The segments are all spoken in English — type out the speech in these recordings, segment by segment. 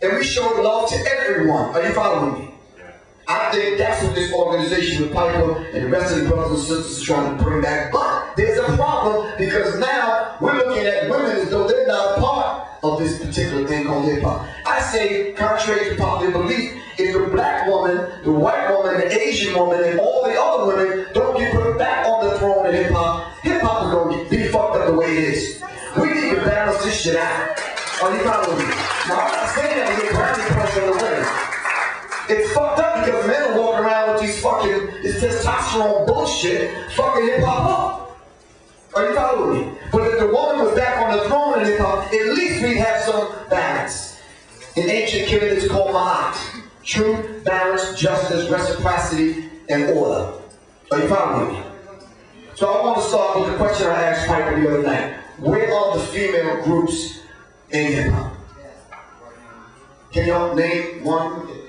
And we showed love to everyone. Are you following me? I think that's what this organization with Piper and the rest of the brothers and sisters is trying to bring back. But there's a problem because now we're looking at women as though they're not a part of this particular thing called hip-hop. I say, contrary to popular belief, if the black woman, the white woman, the Asian woman, and all the other women don't get put back on the throne in hip-hop, hip-hop is going to be fucked up the way it is. We need to balance this shit out. Are you following me? Now, I'm not saying that to get brownie points on the women. It's fucked up because men are walking around with this testosterone bullshit, fucking hip-hop up. Are you following me? But if the woman was back on the throne in hip-hop, at least we'd have some balance. In ancient Kemet, it's called Ma'at. Truth, balance, justice, reciprocity, and order. Are you following me? So I want to start with the question I asked Piper the other night. Where are the female groups in hip-hop? Can y'all name one group?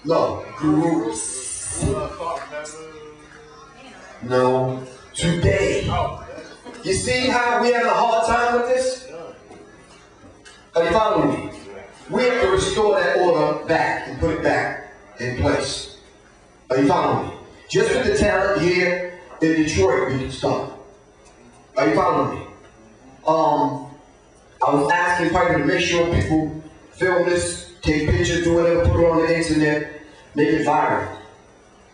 No, groups. No, today. You see how we have a hard time with this? Are you following me? We have to restore that order back and put it back in place. Are you following me? Just with the talent here in Detroit, we can start. Are you following me? I was asking Piper to make sure people film this, take pictures, do whatever, put it on the internet, make it viral.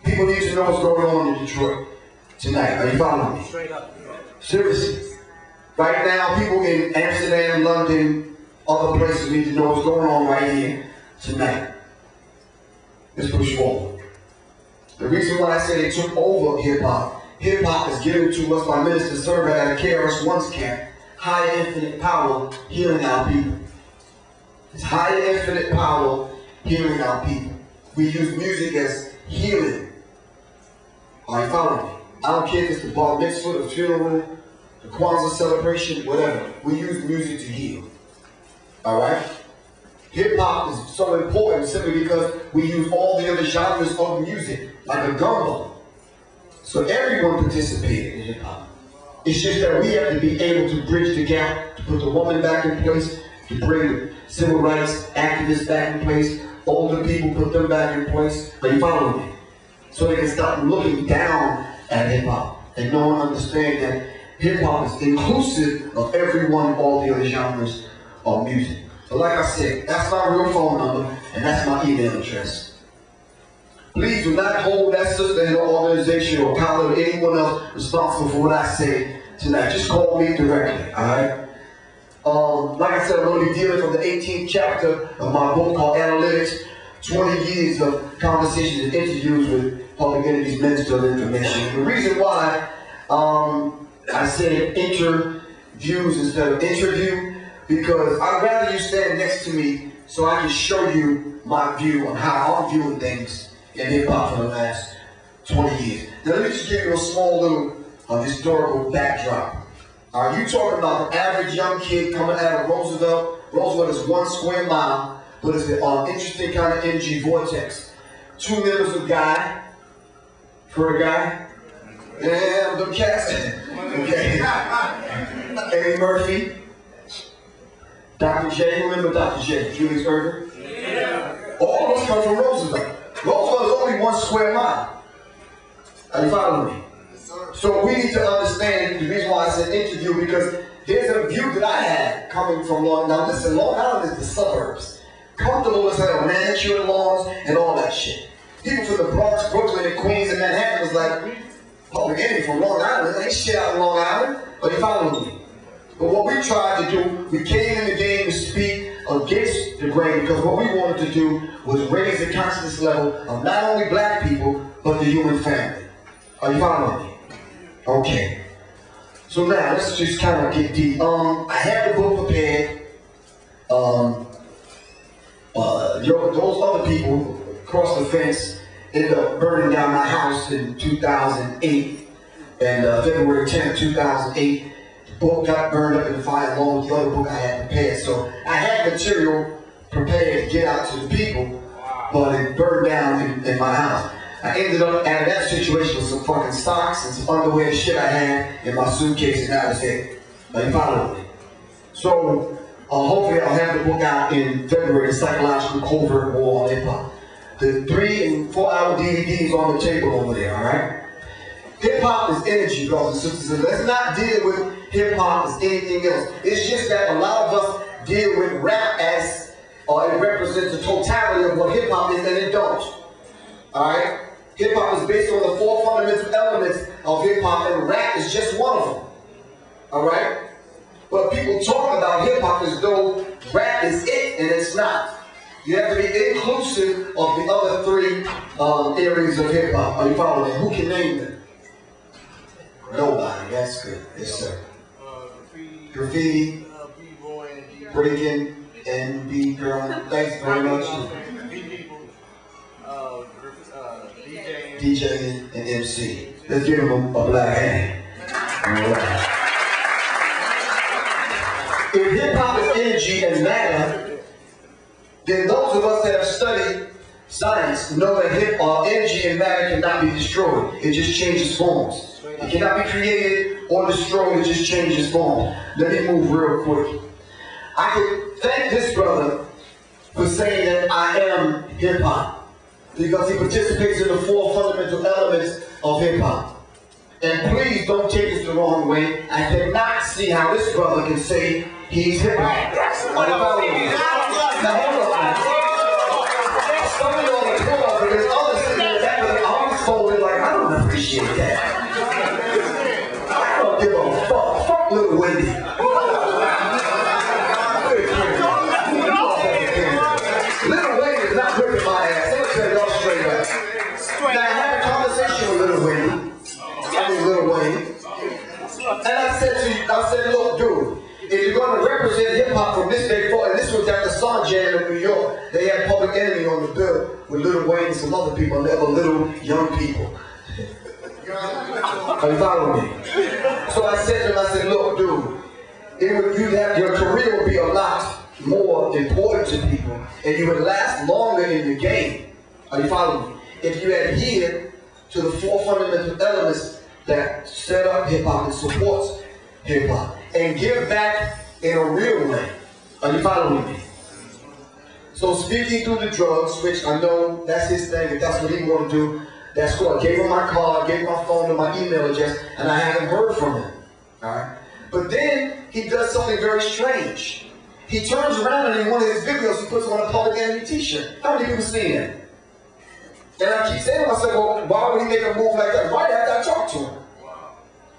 People need to know what's going on in Detroit tonight. Are you following me? Straight up. Seriously. Right now, people in Amsterdam, London, other places need to know what's going on right here tonight. Let's push forward. The reason why I say they took over hip-hop, hip-hop is given to us by Minister Server at a KRS-One's camp. Higher infinite power healing our people. It's higher infinite power healing our people. We use music as healing. Are you following me? I don't care if it's the bar mitzvah, the funeral, the Kwanzaa celebration, whatever. We use music to heal. Alright? Hip-hop is so important simply because we use all the other genres of music, like a gumbo. So everyone participated in hip-hop. It's just that we have to be able to bridge the gap, to put the woman back in place, to bring civil rights activists back in place, older people, put them back in place. Are you following me? So they can stop looking down at hip-hop and no one understand that hip-hop is inclusive of everyone, all the other genres of music. So like I said, that's my real phone number and that's my email address. Please do not hold that sister in an organization or collar or anyone else responsible for what I say tonight. Just call me directly, alright? Like I said, I'm going to be dealing from the 18th chapter of my book called Analytics, 20 years of conversations and interviews with public entities, Minister of Information. The reason why I said interviews instead of interview, because I'd rather you stand next to me so I can show you my view on how I'm viewing things in hip-hop for the last 20 years. Now let me just give you a small little historical backdrop. You talking about an average young kid coming out of Roosevelt. Roosevelt is 1 square mile, but it's an interesting kind of energy vortex. 2 members of Guy, for a guy. Yeah, them cats. Okay. Eddie Murphy. Dr. J, remember Dr. J, Julius Erving? Yeah. All of us come from Roosevelt. Roosevelt is only 1 square mile. Are you following me? So we need to understand the reason why I said interview, because there's a view that I had coming from Long Island. Now listen, Long Island is the suburbs. Comfortable as hell, manicured lawns and all that shit. People from the Bronx, Brooklyn, and Queens, and Manhattan was like, public enemy from Long Island. There ain't shit out in Long Island. Are you following me? But what we tried to do, we came in the game to speak against the grain, because what we wanted to do was raise the consciousness level of not only black people, but the human family. Are you following me? Okay. So now, let's just kind of get deep. I had the book prepared. Those other people across the fence ended up burning down my house in 2008, and February 10th, 2008. Book got burned up in the fire along with the other book I had prepared. So I had material prepared to get out to the people, but it burned down in my house. I ended up out of that situation with some fucking socks and some underwear and shit I had in my suitcase, and that was it. Are you following me? So Hopefully I'll have the book out in February, The Psychological Covert War on Hip Hop. The 3 and 4 hour DVDs on the table over there, alright? Hip hop is energy, brothers and sisters. And let's not deal with hip hop as anything else. It's just that a lot of us deal with rap as it represents the totality of what hip hop is, and it don't. Alright? Hip hop is based on the 4 fundamental elements of hip hop, and rap is just one of them. Alright? But people talk about hip hop as though rap is it, and it's not. You have to be inclusive of the other 3 areas of hip hop. Are you following? Who can name them? Nobody. That's good. Yes, sir. Graffiti, breaking, and beat girl. Thanks very much. DJing and MC. Let's give them a black hand. All right. If hip hop is energy and matter, then those of us that have studied science know that energy and matter cannot be destroyed. It just changes forms. It cannot be created or destroyed. It just changes form. Let me move real quick. I could thank this brother for saying that I am hip hop, because he participates in the 4 fundamental elements of hip hop. And please don't take this the wrong way. I cannot see how this brother can say he's hip hop. Now hold on. Some of y'all are poor, but there's others sitting in the back with their arms folded like, I don't appreciate that. I don't give a fuck. Fuck Little Wendy. Little Wendy is not whipping my ass. Let me tell y'all straight up. Now I had a conversation with Little Wendy. Little Wayne. And I said, look, dude, if you're going to represent hip-hop from this day forward, and this was at the Sun Jam in New York, they had Public Enemy on the bill with Lil Wayne and some other people, and they were little young people. Are you following me? So I said to him, I said, look, dude, your career would be a lot more important to people, and you would last longer in the game. Are you following me? If you adhere to the 4 fundamental elements that set up hip-hop and supports hip-hop, and give back in a real way. Are you following me? So speaking through the drugs, which I know that's his thing, if that's what he want to do, that's cool. I gave him my card, gave him my phone and my email address, and I haven't heard from him. Alright? But then he does something very strange. He turns around and in one of his videos he puts on a Public Enemy t-shirt. How many people seen that? And I keep saying to myself, well, why would he make a move like that right after I talk to him?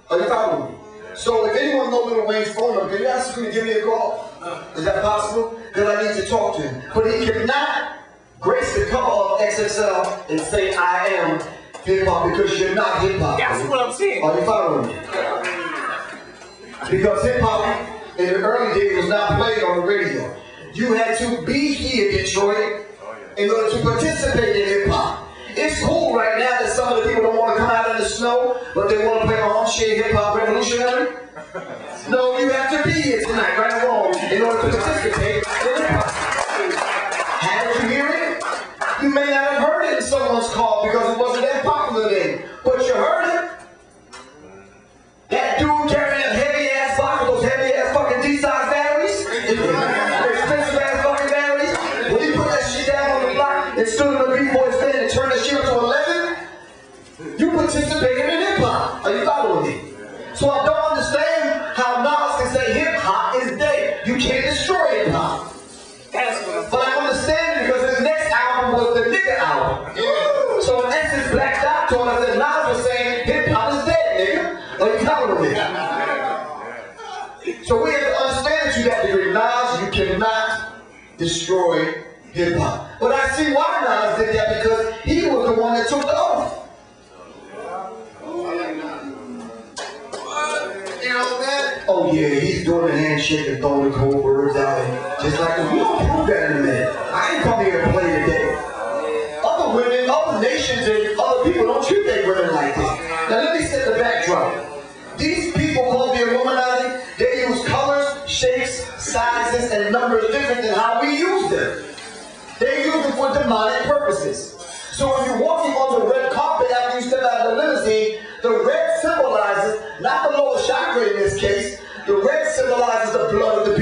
Are you following me? So if anyone knows Lil Wayne's phone number, can you ask him to give me a call? Is that possible? Because I need to talk to him. But he cannot grace the cover of XXL and say, I am hip-hop, because you're not hip-hop. That's what I'm saying. Are you following me? Because hip-hop in the early days was not played on the radio. You had to be here, Detroit, in order to participate in hip-hop. It's cool right now that some of the people don't want to come out in the snow, but they want to play armchair hip-hop revolutionary. No, you have to be here tonight, right or wrong, in order to participate in hip-hop. Haven't you hear it? You may not have heard it in someone's call because it wasn't that popular then, but you heard it. That dude carrying a heavy-ass box with those heavy-ass fucking D-size batteries, expensive-ass fucking batteries, when he put that shit down on the block and stood in the B-boy's stand and turned that shit up to 11, you participated in hip-hop. Are you following me? So I don't understand how Nas can say hip-hop is dead. You can't destroy hip-hop. But I understand it because his next album was the nigga album. So in essence, Black Dot told us that Nas was saying hip-hop is dead, nigga. Are you following me? So we have to understand that you have to agree. Nas, you cannot destroy hip-hop. But I see why Nas did that, because he was the one that took the oath. Oh yeah, he's doing the handshake and throwing the cold words out, and just like we don't prove that in a minute. I ain't come here to play today. Other women, other nations, and other people don't treat their women like this. Now let me set the backdrop. These people called the Illuminati, they use colors, shapes, sizes, and numbers different than how we use them. They use them for demonic purposes. So when you're walking on the red carpet after you step out of the limousine, the red symbolizes, not the lower chakra in this case, the red symbolizes the blood of the